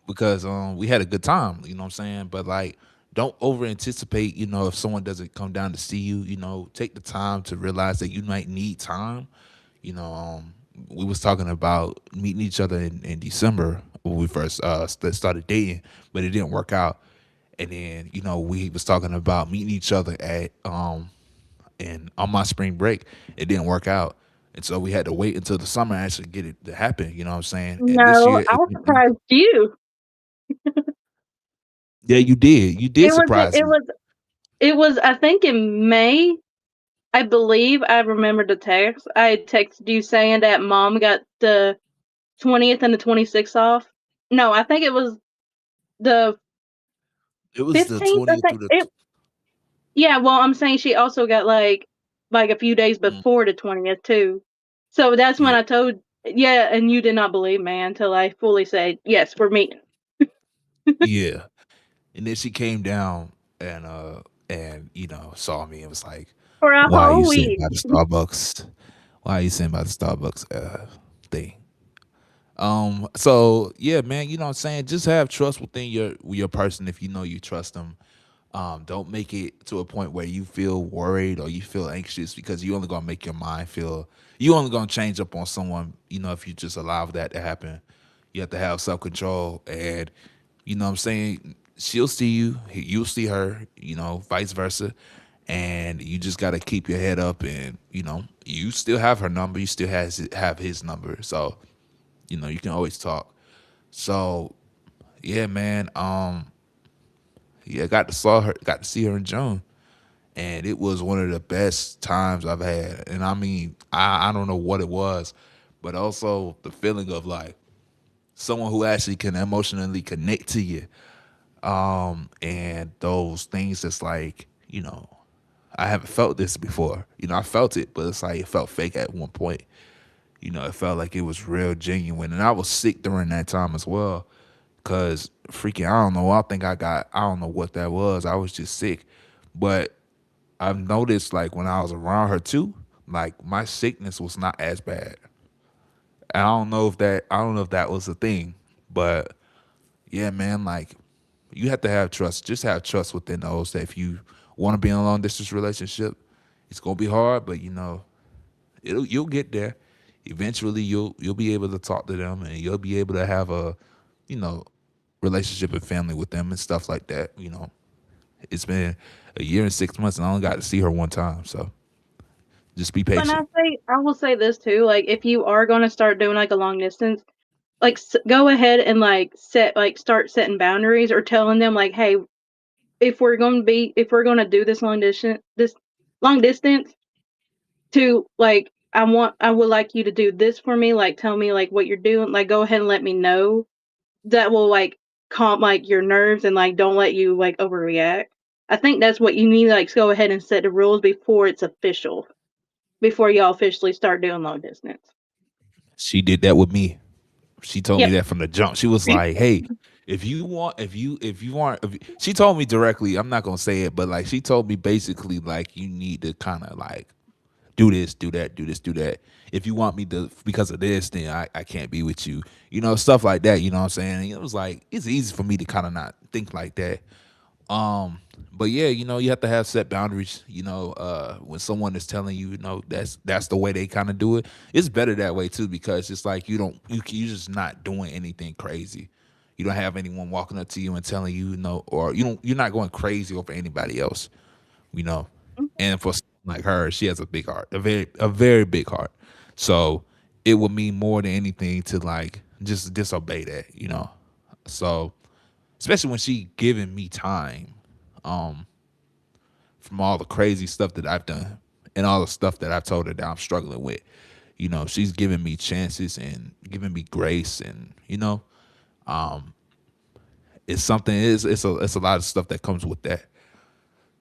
because we had a good time. You know what I'm saying? But like, don't over anticipate. If someone doesn't come down to see you, take the time to realize that you might need time. You know, we was talking about meeting each other in December when we first started dating, but it didn't work out. And then we was talking about meeting each other at and on my spring break. It didn't work out, and so we had to wait until the summer to actually get it to happen. You know what I'm saying? And this No, year, I surprised you. yeah, you did It was surprise it me. was it was, I think, in May, I believe I remember the text. I texted you saying that mom got the 20th and the 26th off. No, I think it was the It was the 15th, I 20th think through the it yeah, well, I'm saying she also got, like, a few days mm, before the 20th too. So that's when yeah, I told yeah, and you did not believe me until I fully said, "Yes, we're meeting." yeah. And then she came down and saw me and was like, for a Why are you whole saying week. about the Starbucks? Why are you saying about the Starbucks thing? So yeah, man, you know what I'm saying? Just have trust within your person if you know you trust them. Don't make it to a point where you feel worried or you feel anxious because you only gonna make your mind feel you only gonna change up on someone, if you just allow that to happen. You have to have self control and you know what I'm saying, she'll see you, you'll see her, vice versa. And you just gotta keep your head up and you still have her number, you still have his number. So, you can always talk. So yeah, man. Yeah, got to see her in June, and it was one of the best times I've had. And I mean, I don't know what it was, but also the feeling of like someone who actually can emotionally connect to you, and those things that's like, I haven't felt this before. I felt it, but it's like it felt fake at one point. It felt like it was real genuine, and I was sick during that time as well. Cause freaking, I don't know. I don't know what that was. I was just sick, but I've noticed like when I was around her too, like my sickness was not as bad. I don't know if that was a thing, but yeah, man, like you have to have trust. Just have trust within those that if you want to be in a long distance relationship, it's gonna be hard, but you'll get there. Eventually, you'll be able to talk to them, and you'll be able to have a, you know, relationship and family with them and stuff like that. It's been a year and 6 months, and I only got to see her one time. So just be But patient. I will say this too, like, if you are gonna start doing, like, a long distance, like, go ahead and, like, start setting boundaries or telling them, like, "Hey, if we're gonna do this long distance to, like, I would like you to do this for me, like, tell me, like, what you're doing, like, go ahead and let me know." That will, like, calm, like, your nerves and, like, don't let you, like, overreact. I think that's what you need, like, go ahead and set the rules before it's official, before y'all officially start doing long distance. She did that with me. She told me Yep. that from the jump. She was like, "Hey, if you want," she told me directly. I'm not gonna say it, but like she told me basically like you need to kind of like do this, do that, do this, do that. If you want me to because of this, then I can't be with you. Stuff like that. You know what I'm saying? And it was like it's easy for me to kind of not think like that. Um, but yeah, you have to have set boundaries. When someone is telling you, that's the way they kind of do it. It's better that way too because it's like you're just not doing anything crazy. You don't have anyone walking up to you and telling you, or you're not going crazy over anybody else. You know, and for someone like her, she has a big heart, a very big heart. So it would mean more than anything to like just disobey that. So especially when she giving me time, um, from all the crazy stuff that I've done and all the stuff that I've told her that I'm struggling with. She's giving me chances and giving me grace, and it's something. It's a lot of stuff that comes with that.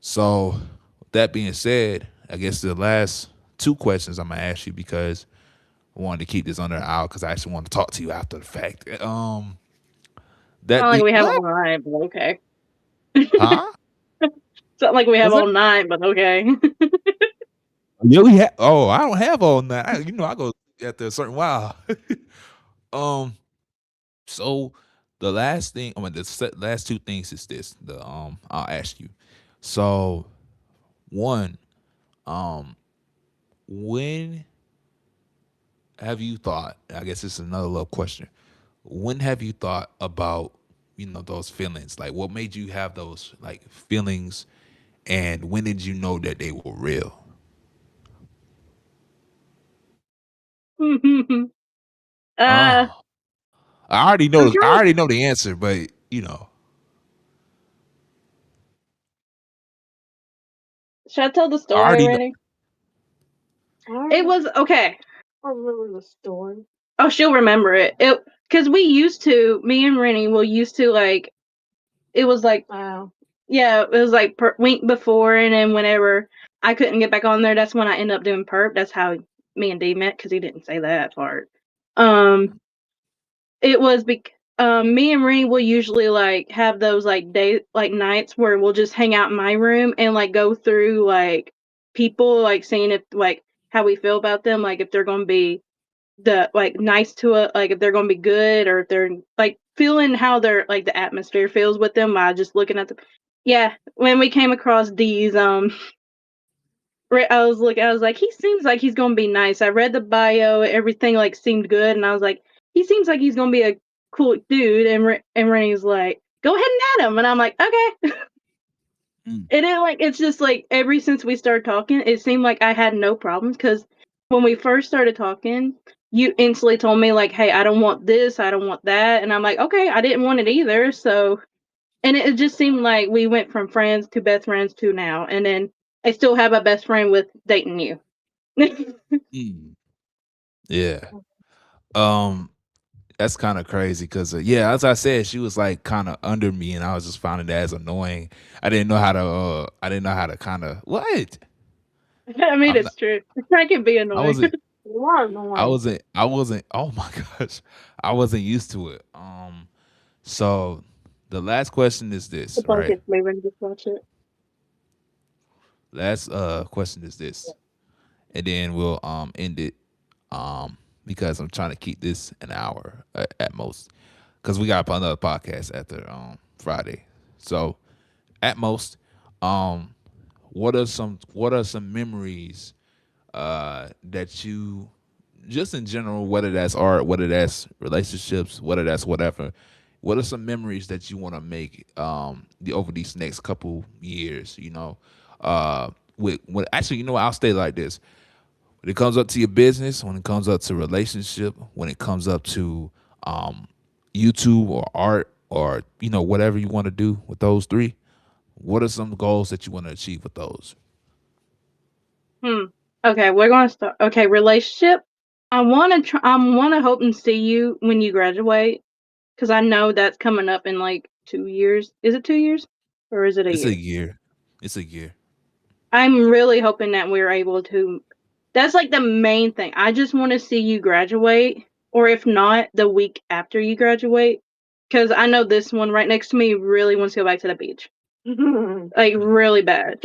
So, with that being said, I guess the last two questions I'm gonna ask you because I wanted to keep this under an hour because I actually want to talk to you after the fact. That Not like be we have what? all night, but okay. Huh? It's not like we have What's that? all night, but okay. Yeah, we have. Oh, I don't have all night. I go after a certain while. um. So the last thing, last two things is this. I'll ask you. So one, um, when have you thought? I guess this is another little question. When have you thought about those feelings? Like, what made you have those like feelings, and when did you know that they were real? Uh, Oh, I already I'm know. I trying to already know the answer, but should I tell the I story already know. already? It was okay. I remember the story. Oh, she'll remember it. Because me and Rennie will used to, like, it was like, wow. Yeah, it was like week before, and then whenever I couldn't get back on there, that's when I ended up doing perp. That's how me and D met because he didn't say that part. Um, it was me and Rennie will usually like have those like nights where we'll just hang out in my room and like go through like people, like seeing if like how we feel about them, like if they're gonna be nice to it, like if they're gonna be good or if they're like feeling how they're like the atmosphere feels with them by just looking at the yeah, when we came across these I was like, he seems like he's gonna be nice. I read the bio, everything like seemed good, and I was like, he seems like he's gonna be a cool dude. And Rennie's like, go ahead and add him, and I'm like, okay. Mm, And then like it's just like ever since we started talking, it seemed like I had no problems because when we first started talking, you instantly told me like, hey, I don't want this, I don't want that, and I'm like, okay, I didn't want it either. So, and it just seemed like we went from friends to best friends to now, and then I still have a best friend with dating you. mm. Yeah. Um, that's kind of crazy because yeah, as I said, she was like kind of under me, and I was just finding that as annoying. I didn't know how to. I didn't know how to kind of what. I mean, I'm not. it's true. I can be I annoying. wasn't. You are annoying. I wasn't. Oh my gosh, I wasn't used to it. So the last question is The this, right? blanket's moving. Just watch it. Last question is this, and then we'll end it because I'm trying to keep this an hour at most because we got another podcast after Friday. So at most, um, what are some memories that you just in general, whether that's art, whether that's relationships, whether that's whatever, what are some memories that you want to make over these next couple years? You know, with when actually, you know what? I'll stay like this. When it comes up to your business, when it comes up to relationship, when it comes up to um, YouTube or art or you know whatever you want to do with those three, what are some goals that you want to achieve with those? Hmm. Okay, we're gonna start. Okay, relationship. I want to try. I want to hope and see you when you graduate, because I know that's coming up in like 2 years. Is it 2 years, or is it a It's a year? year. It's a year. I'm really hoping that we're able to. That's like the main thing. I just want to see you graduate, or if not, the week after you graduate, because I know this one right next to me really wants to go back to the beach, like really bad.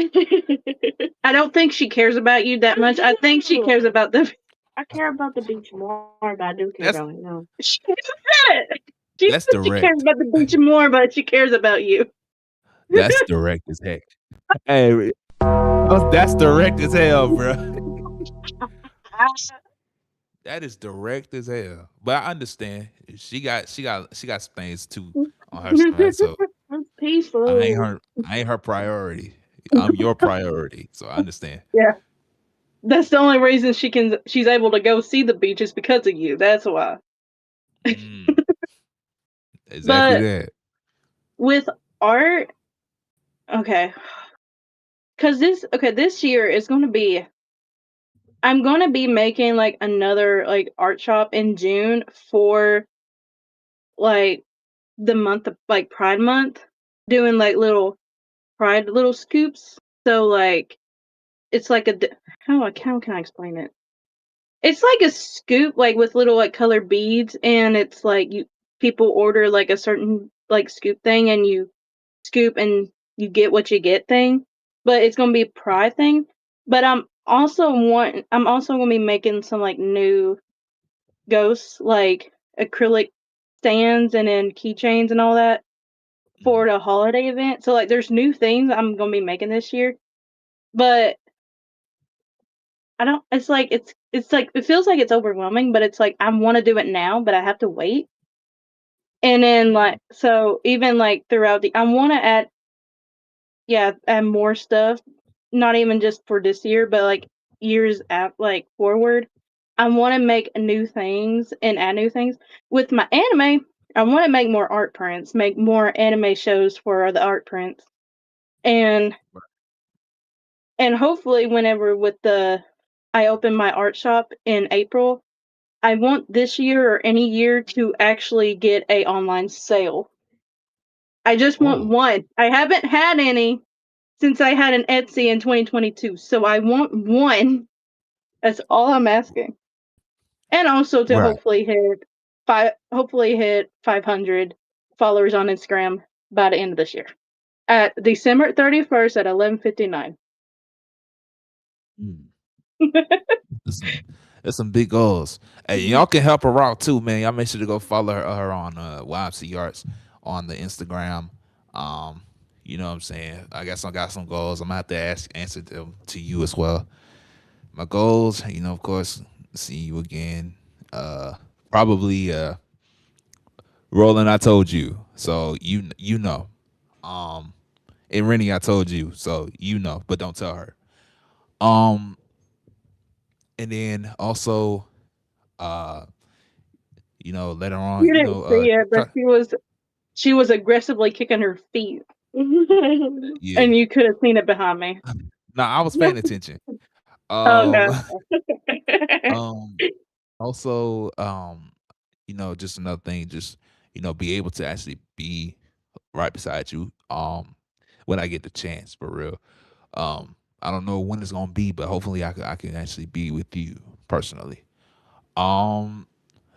I don't think she cares about you that much. I think she cares about the. I care about the beach more, but I do care That's about it. No. She said it. She that's said she cares direct. about the beach more, but she cares about you. That's direct as heck. Hey, that's direct as hell, bro. That is direct as hell. But I understand. She got some things too on her side. So It's peaceful. I ain't her priority. I'm your priority. So I understand. Yeah, that's the only reason she's able to go see the beach is because of you. That's why. Mm, exactly But that. with art, okay, because this year is going to be. I'm going to be making like another like art shop in June for like the month of like Pride Month, doing like little Pride little scoops. So like it's like how can I explain it? It's like a scoop like with little like colored beads, and it's like you people order like a certain like scoop thing, and you scoop and you get what you get thing. But it's gonna be a Pride thing. But I'm also gonna be making some like new ghosts like acrylic stands and then keychains and all that Mm, for the holiday event. So like there's new things I'm gonna be making this year. But I don't it's like it feels like it's overwhelming, but it's like I wanna do it now, but I have to wait. And then like so even like throughout the I wanna add more stuff, not even just for this year, but like years like forward. I want to make new things and add new things with my anime. I want to make more art prints, make more anime shows for the art prints, and hopefully whenever with the I open my art shop in April, I want this year or any year to actually get a online sale. I just want oh, one. I haven't had any since I had an Etsy in 2022. So I want one. That's all I'm asking. And also to right. hopefully hit 500 followers on Instagram by the end of this year. At December 31st at 11:59. Mm. That's some, that's some big goals. Hey, y'all can help her out too, man. Y'all make sure to go follow her on YMC Arts on the Instagram. Um, you know what I'm saying? I guess I got some goals. I'm gonna have to answer them to you as well. My goals, of course, see you again. Uh, Probably Roland. I told you, so you know. Um, and Rennie, I told you, so but don't tell her. Um, and then also, uh, later on, You didn't see it, but try, she was aggressively kicking her feet, yeah. and you could have seen it behind me. Nah, I was paying attention. Oh Um, no. um, Also, just another thing, just be able to actually be right beside you. When I get the chance, for real. I don't know when it's gonna be, but hopefully I can actually be with you personally. Um,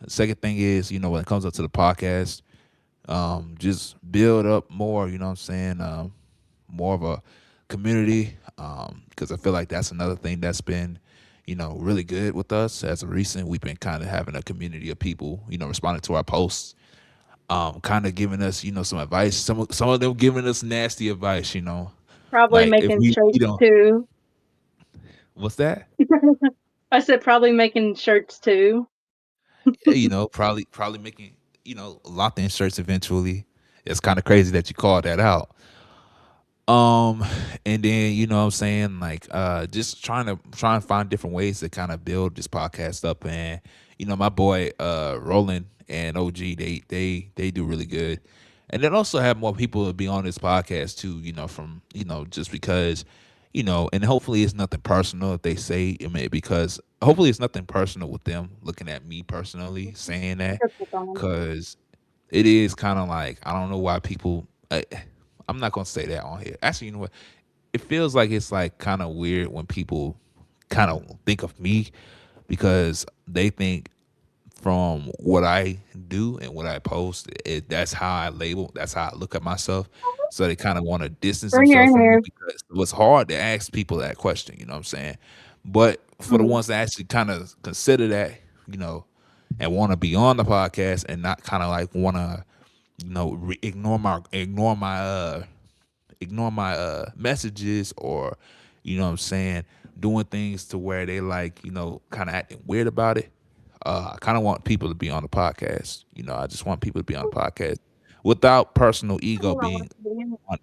Second thing is, when it comes up to the podcast, just build up more. You know what I'm saying? More of a community, because I feel like that's another thing that's been, really good with us as of recent. We've been kind of having a community of people, responding to our posts, kind of giving us, some advice. Some of them giving us nasty advice. Probably Like if making we, shirts too. what's that? I said probably making shirts too. Yeah, probably making, locked in shirts eventually. It's kind of crazy that you called that out. Um, and then what I'm saying, like just trying to find different ways to kind of build this podcast up. And my boy Roland and OG, they do really good. And then also have more people to be on this podcast too, from just because, and hopefully it's nothing personal if they say, I mean, because hopefully it's nothing personal with them looking at me personally saying that, because it is kind of like, I don't know why people. I'm not gonna say that on here. Actually, you know what? It feels like it's like kind of weird when people kind of think of me, because they think from what I do and what I post, that's how I label, that's how I look at myself. So they kind of want to distance Bring her themselves in from me, here. because it was hard to ask people that question. You know what I'm saying? But for the Mm. ones that actually kind of consider that, and want to be on the podcast and not kind of like want to, ignore my messages, or what I'm saying, doing things to where they like, kind of acting weird about it. I kind of want people to be on the podcast. I just want people to be on the podcast without personal ego being on.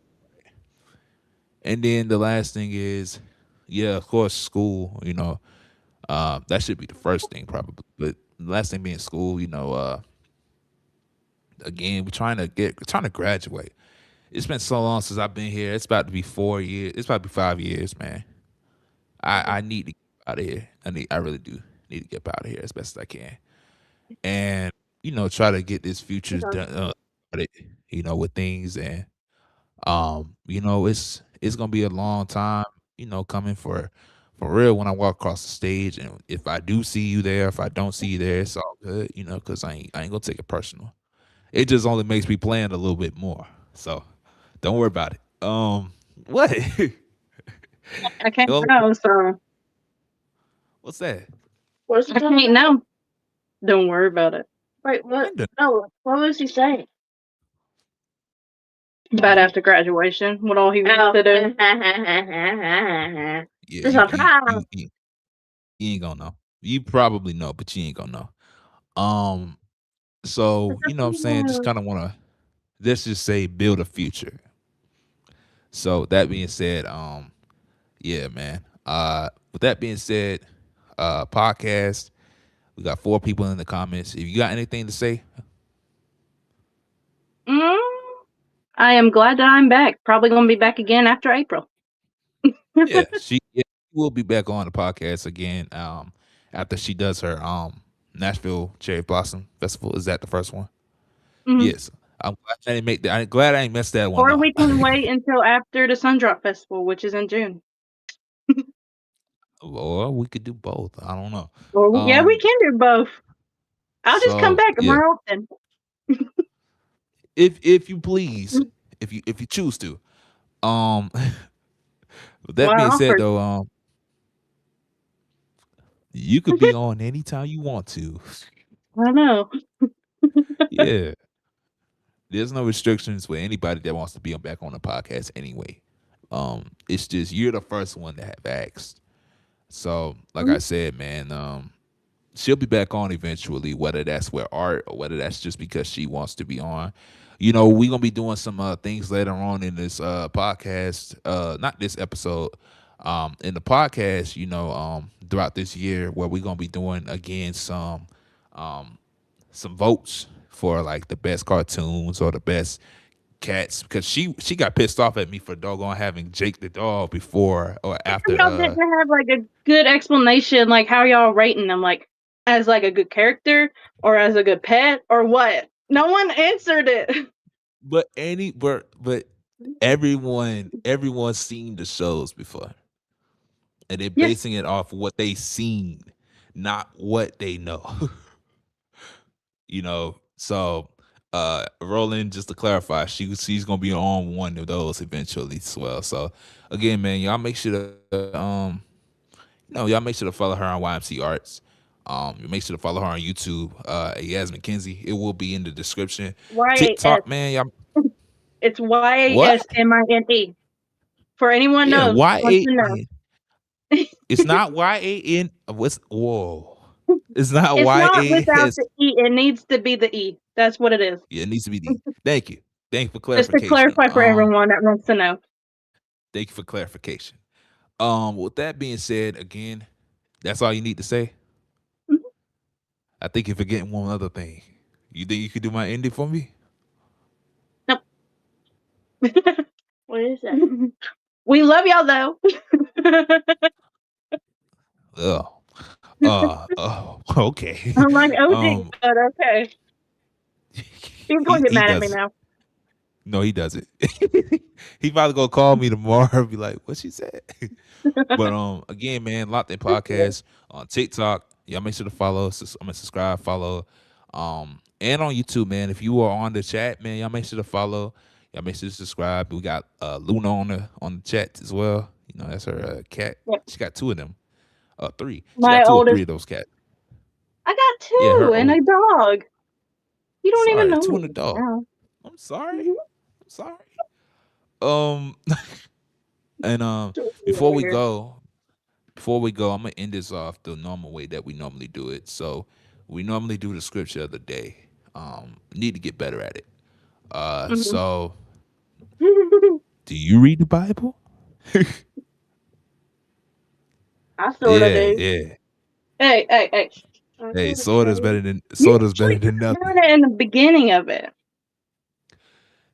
And then the last thing is, yeah, of course, school. That should be the first thing probably, but the last thing being school. Again, we're trying to graduate. It's been so long since I've been here. It's about to be 4 years. It's about to be 5 years, man. I need to get out of here. I really do need to get out of here as best as I can, and try to get this future done, started, with things. And it's gonna be a long time, coming for real, when I walk across the stage. And if I do see you there, if I don't see you there, it's all good, because I ain't gonna take it personal. It just only makes me plan a little bit more. So don't worry about it. What? I can't Oh, know, so what's that? What's I can't know. Don't worry about it. Wait, what? I'm done. No, what was he saying? About after graduation, what all he wants to do. Yeah, Surprise! you ain't gonna know. You probably know, but you ain't gonna know. So what I'm saying, just kind of want to, let's just say, build a future. So that being said, yeah, man. With that being said, podcast. We got 4 people in the comments. If you got anything to say, Mm, I am glad that I'm back. Probably going to be back again after April. she will be back on the podcast again. After she does her Nashville Cherry Blossom Festival. Is that the first one? Mhm. Yes. I'm glad I didn't make that. I'm glad I didn't mess that one Or up. we can wait until after the Sundrop Festival, which is in June. Or we could do both. I don't know. Or yeah, we Um. can do both. I'll just come So back yeah, more often. if you please, if you choose to. Um. With that Well, I being said, offered. though, You could be on anytime you want to. I know. Yeah. There's no restrictions with anybody that wants to be back on the podcast anyway. It's just you're the first one to have asked. So, like I said, man, she'll be back on eventually, whether that's with art or whether that's just because she wants to be on. You know, we're gonna be doing some things later on in this podcast, not this episode, in the podcast, throughout this year where we're gonna be doing again some votes for like the best cartoons or the best cats because she got pissed off at me for doggone having Jake the dog before or after Y'all didn't have like a good explanation, like how y'all rating them, like as like a good character or as a good pet or what? No one answered it. but everyone's seen the shows before and they're Yes. basing it off what they seen, not what they know. So Roland, just to clarify, she's gonna be on one of those eventually as well. So again, man, y'all make sure to y'all make sure to follow her on YMC Arts. Make sure to follow her on YouTube, Yasmin Kinsey. It will be in the description. YAS. TikTok, man, y'all It's what? YASMINE. For anyone Yeah, knows Y wants A to know. N. It's not YAN. What's whoa? It's not It's not without YAS. the E. It needs to be the E. That's what it is. Yeah, it needs to be D. Thank you. Thank you for Just to clarification. clarify for everyone that wants to know. Thank you for clarification. With that being said, again, that's all you need to say. I think you're forgetting one other thing. You think you could do my ending for me? Nope. What is that? We love y'all though. Oh, okay. I'm like, oh, um, but okay. He's he gonna get he mad at me does. now. No, he doesn't. He probably gonna call me tomorrow and be like, "What she said?" But again, man, Locked In Podcast on TikTok. Y'all make sure to follow. Subscribe, follow. And on YouTube, man. If you are on the chat, man, y'all make sure to follow. Y'all make sure to subscribe. We got Luna on the chat as well. That's her cat. Yep. She got two of them. Three. She My got two or three oldest, of those cats. I got Yeah, her two and old. a dog. You don't even Sorry, know two and a me. dog. Wow. I'm sorry. Mhm. I'm sorry. Um, and So before we weird. go, before we go, I'm gonna end this off the normal way that we normally do it. So we normally do the scripture of the day. Need to get better at it. Mhm. So do you read the Bible? I sort of Yeah, do. yeah. Hey. I Hey, sort of sorta's do. better than You sorta's better actually than got nothing. it in the beginning of it.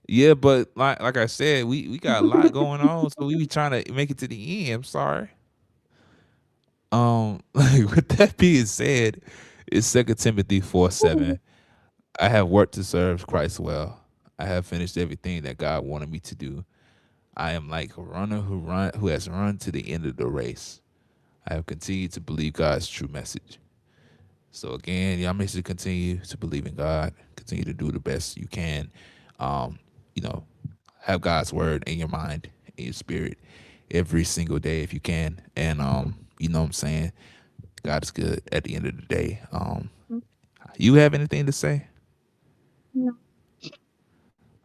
Yeah, but like I said, we got a lot going on, so we be trying to make it to the end. I'm sorry. Like with that being said, it's 2 Timothy 4:7. I have worked to serve Christ well. I have finished everything that God wanted me to do. I am like a runner who has run to the end of the race. I have continued to believe God's true message. So again, y'all make sure to continue to believe in God, continue to do the best you can. Um, you know, have God's word in your mind, in your spirit every single day if you can. And you know what I'm saying? God is good at the end of the day. You have anything to say? Yeah.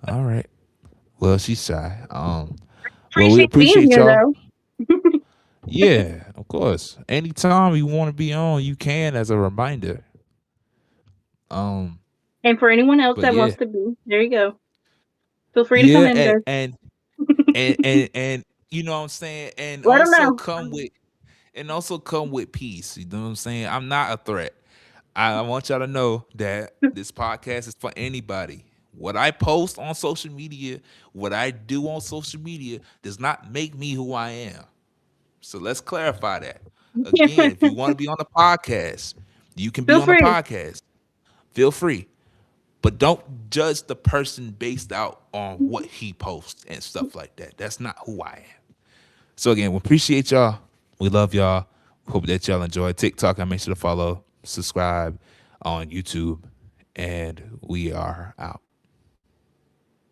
All right. Well, she's shy. Well, we Appreciate being appreciate here y'all. though. Yeah, of course. Anytime you want to be on, you can as a reminder. Um, And for anyone else but that yeah, wants to be, there you go. Feel free to come yeah, in, and guys. and and you know what I'm saying, Let them know. and also come with peace. You know what I'm saying? I'm not a threat. I want y'all to know that this podcast is for anybody. What I post on social media, what I do on social media, does not make me who I am. So let's clarify that. Again, if you want to be on the podcast, you can be Feel on the free. podcast. Feel free. But don't judge the person based out on what he posts and stuff like that. That's not who I am. So again, we appreciate y'all. We love y'all. Hope that y'all enjoy TikTok. I make sure to follow, subscribe on YouTube, and we are out.